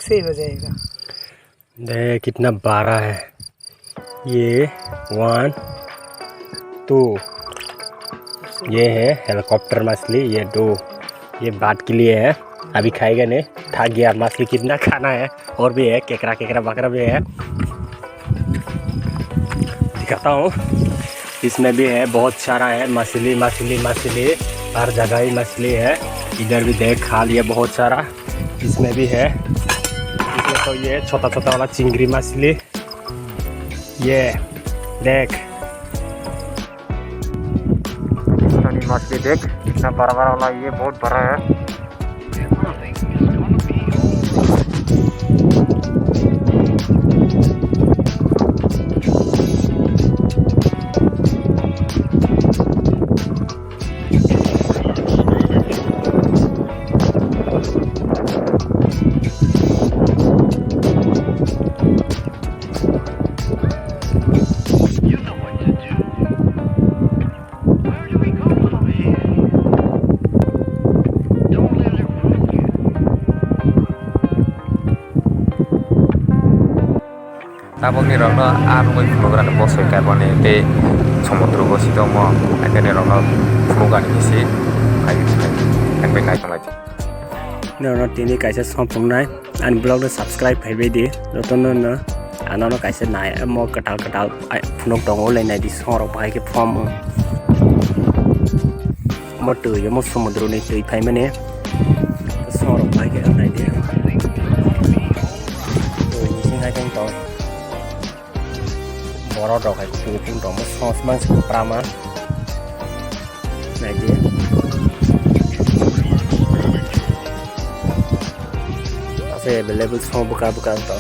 से ही हो जाएगा। देख कितना बड़ा है ये 1 2 ये है हेलीकॉप्टर मछली, ये 2 ये बात के लिए है, अभी खाएगा नहीं, थक गया मछली कितना खाना है। और भी है केकड़ा केकड़ा बकरा भी है, दिखाता हूँ। इसमें भी है बहुत सारा है मछली मछली मछली, हर जगह ही मछली है। इधर भी देख खा लिया बहुत सारा, इसमें भी है। इसमें तो ये छोटा छोटा वाला चिंगड़ी मछली, ये देख मछली देख कितना बड़ा बड़ा वाला, ये बहुत बड़ा है। Abang ni rona arung program bos carbon te samudra ko sito mo akene rona program ni si ai kan be nai tong nó tin cái sẽ xong phun này anh blog nó subscribe phải về đi rồi tôi nó nó cái sẽ này mua cái tàu phun đồng lên này đi xong rồi phải cái form mà từ cái một số một đồ này từ phải mấy nè xong rồi phải cái này đi rồi như hai con tàu bỏ ra phải từ phun đồng một xong mang sự prama này đi available semua buka-buka tau.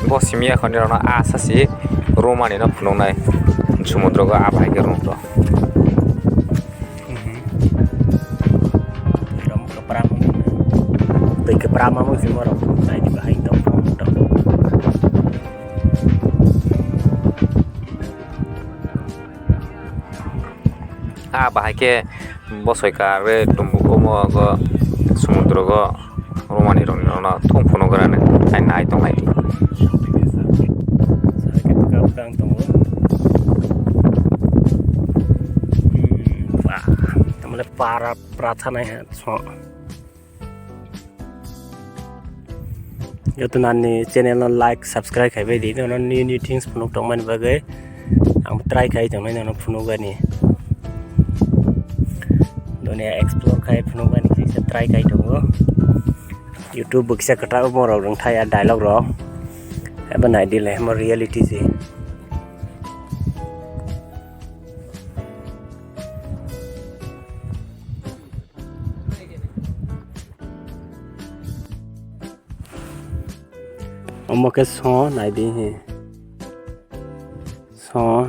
Bos simi akan ni rona asa si Roma ni na punong nai samudra ko abai ke rong to. Ram ke prama, tu ke prama mung semua orang nai di bahai tau. Abai ke bosoi kare tumbu ko mo go samudra ko Roma ni rong rona thong punong garane ai nai tong ai. Buka-buka tau. Wah, teman para pratana hai so. Yo tu nani channel no like subscribe kai be di no new things punuk tong man bagai. Ang try kai tong man no punuk ga ni. Dunia explore kai punuk ga ni se try kai tong go. YouTube buksa kata mo ro rong thai dialogue ro. Apa nai di le mo reality si. Ông cái xó này đi xó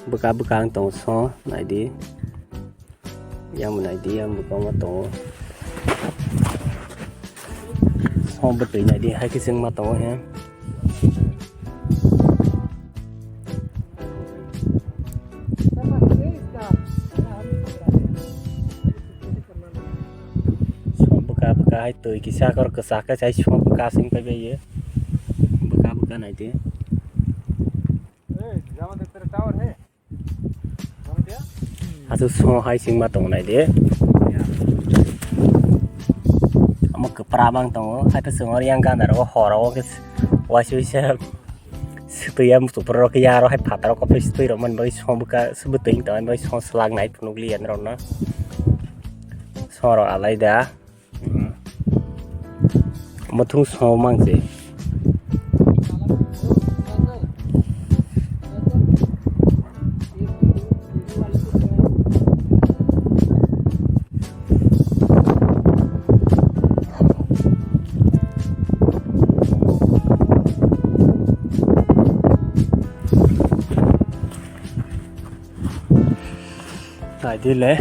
buka ang tong xó này đi yang này đi yang buka mà tong xó bật tử này đi hai cái xương mà tong ha buka hai từ kisah kor kesaka saya cuma buka sing pe ye buka này đi asu so hai sing ma tong này đi ama ke prabang tong hai ta sung yang gan ro ho ro ke wa shu se tuyam tu pro ke ya ro hai phat ro ko pe tu ro man bai so buka sebuting ta bai so slang nai punuk lian ro na so ro alai da mà thung sâu mang gì lại đi lẽ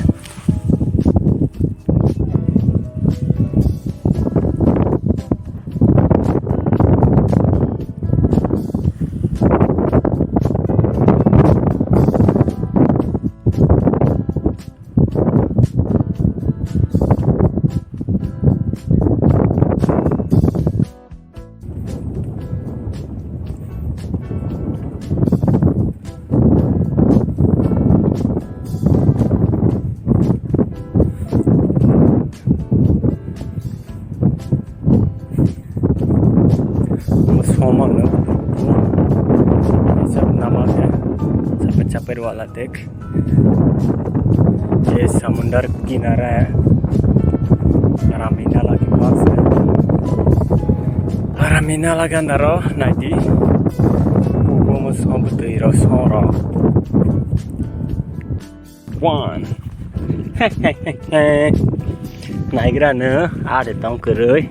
वाला देख, ये समुंदर किनारा है, Raminala के पास है. Raminala का नरो नाइटी कुकुमस हम तेरा सोरा. One. Niagara nữa, để tông cửa rưỡi.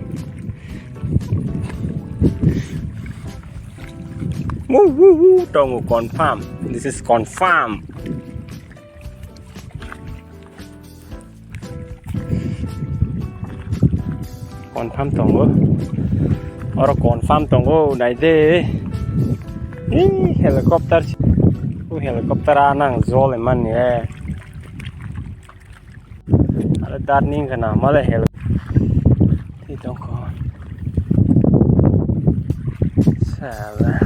Tông confirm. This is confirm. Confirm tông ơ. Ở confirm tông ơ này đi. Helicopter. Helicopter anang zol eman ya. Ada darning kena malah hel. Itu kok. Salah.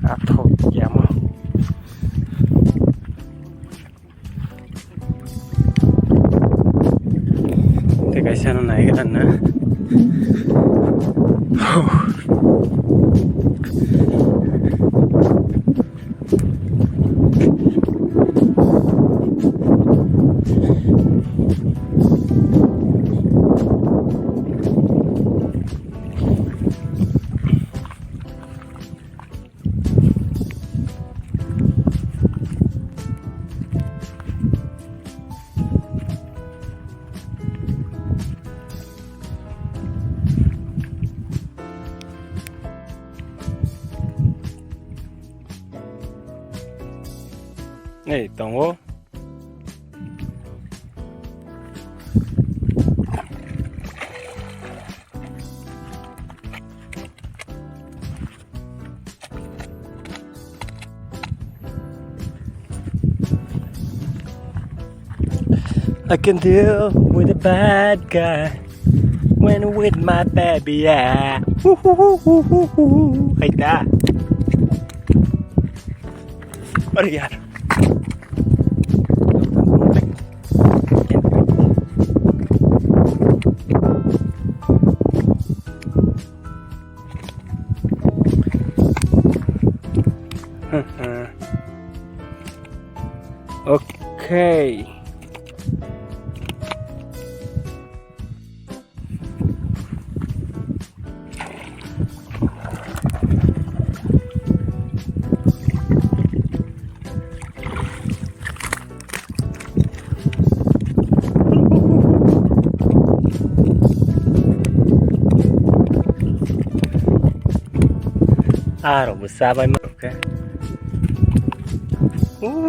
Atau ya mah. Teka sana naik kan na. Hey, tunggu. I can deal with a bad guy when I'm with my baby, yeah. Hay ta. Aduh yaar. Okay. Rồi besar banget oke.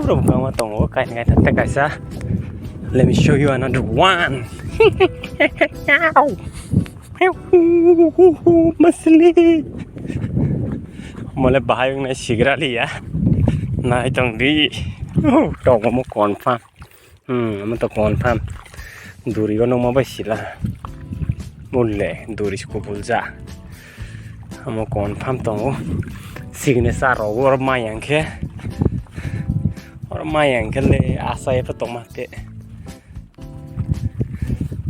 Kamu tunggu kayak nggak sa. Let me show you another one. Masli. Mulai bahaya nih segera ya. Nah itu di. Tahu kamu confirm. Kamu tuh confirm. Duri ko nung mabasila. Mulai duri ko bulza. Kamu confirm tunggu. Signature or mayang ke. Or mayang ke le asai petong mati.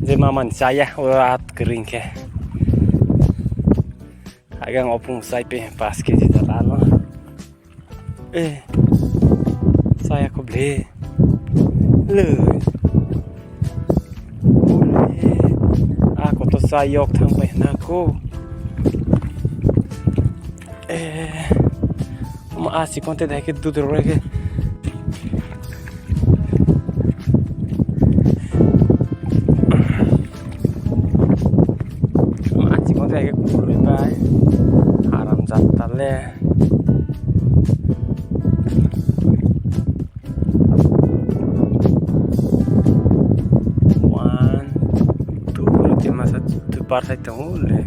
Jemaman saya urat kering ke. Agak ngopung saya pe pas ke jalan. Saya kok beli. Aku tuh sayok sampai naku. Asik konten deh duduk lagi. Asik konten deh kumpul baik. Haram jantan le. One, two, cuma satu part saja le.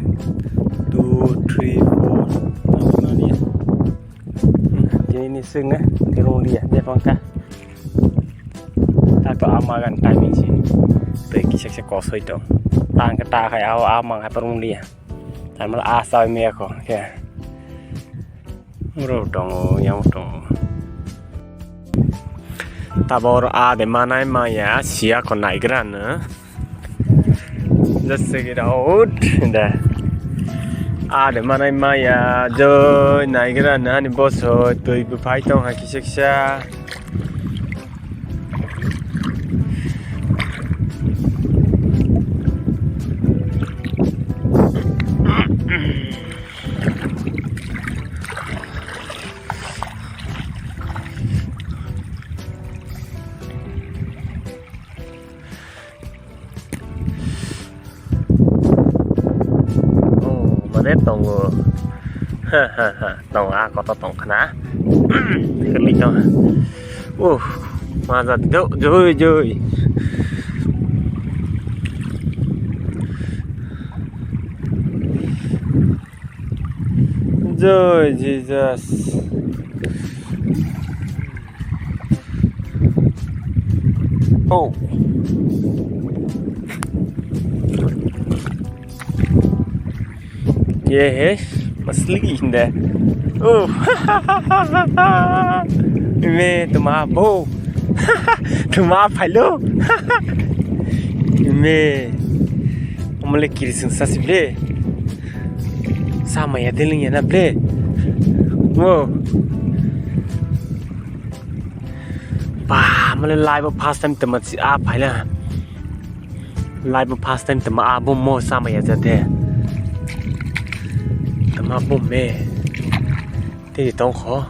2, 3, 4. Ini sengah di rumah dia bangka. Tak kau amakan timing sih. Pergi cek kosoi dong. Tang kita kayak awal amang apa rumah dia. Dan malah asal mi aku, ya. Murah dong, yang dong. Tabor ada mana ya sia kon Niagara na. Let's check it out. Dah. để mà này mai à giờ này cái là nó đi bớt rồi tụi bị phải tông hay cái xe đấy tông ha ha ha tông à có tông khá cái lý do mà giật đâu rồi rồi rồi Jesus oh yes asli indah me tomabo hello me omle kirisin sasible sama ya deling ya nable wow pa male live past time temat si a phaila live past time tema abo mo sama ya jate mà bùm mê thì tao khó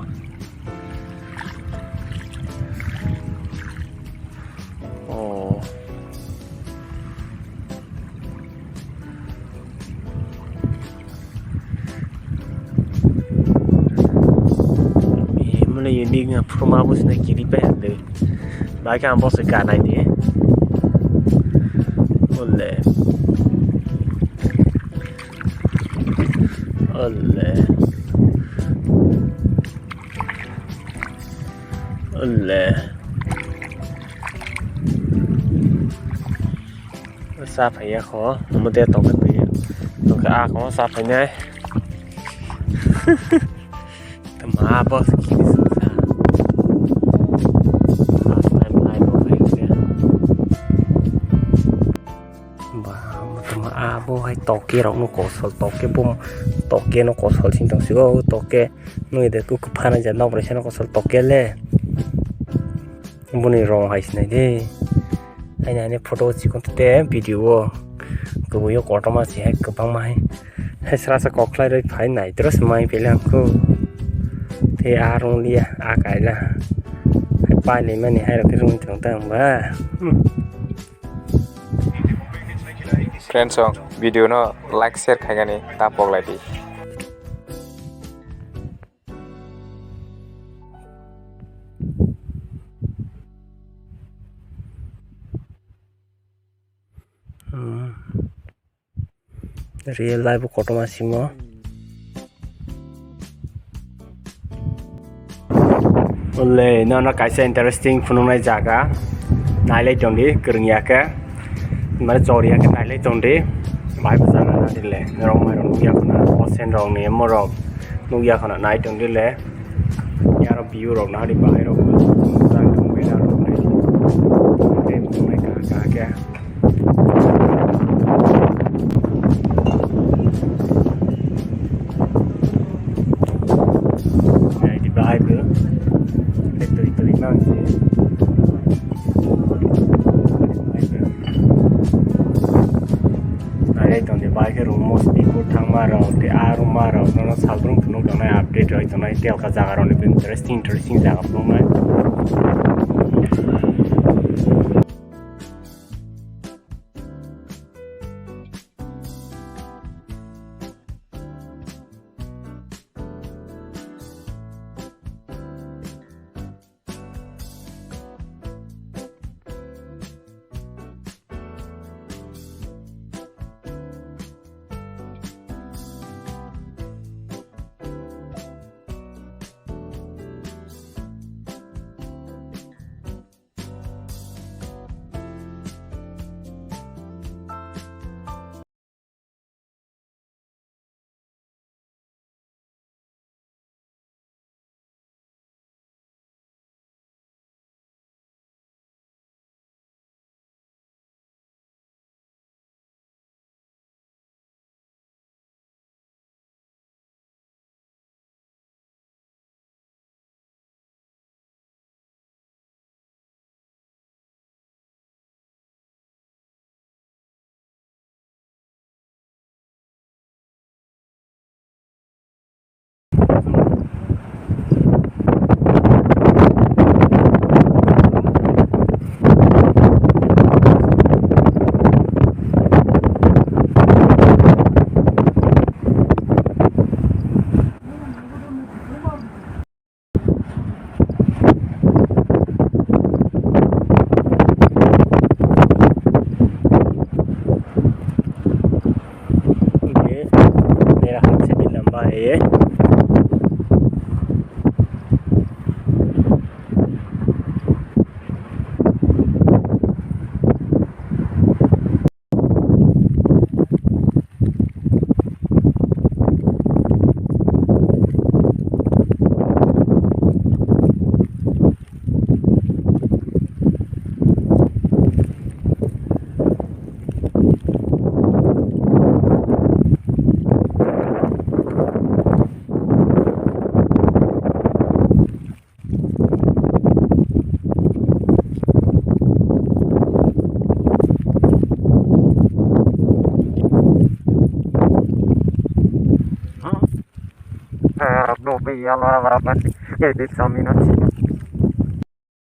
ồ mình là đi ngang Proma bus này chỉ đi bé được bãi cam bus cả này nhé oleh oleh sao phải khó một tia tổng cái gì tổng cái a có sao phải nhé tầm a boss kia sao phải phải phải wow tầm a bo hay to kia nó có sầu to kia bom to kia nó có sầu xin tổng số to kia nuôi để cứ phá nó nó phải nó có sầu to kia le bunyi rong hay này đi anh này photo chỉ còn té video cứ bây giờ có trong mà chỉ hay cứ bằng mai hay sao sẽ có lại phải này terus mai phải làm cứ thì rong lia cái là hay bài này mà này hay là cái rong tưởng tượng mà friends video nó like share khai cái này ta bọc lại đi real life koto masimo oleh nó cái interesting phun này jaga nai lấy chồng đi cường nhà cái mà cho đi cái nai lấy chồng đi bài bây giờ là đi lệ nó rong mai rong nugia khana osen rong này mà rong nugia khana nai chồng đi lệ nhà rong view rong nó đi bài rong sang rong về là rong này đem trong này cả cái bài nữa để tùy mang gì này trong cái bài cái room most people thang mà rồi thì room mà rồi nó sao cũng không có này update rồi trong này theo cái giá rồi nó interesting giá không này ये मेरा हाथ से भी लंबा है ये। Belum ya, lama-lama edit 1 minut sih.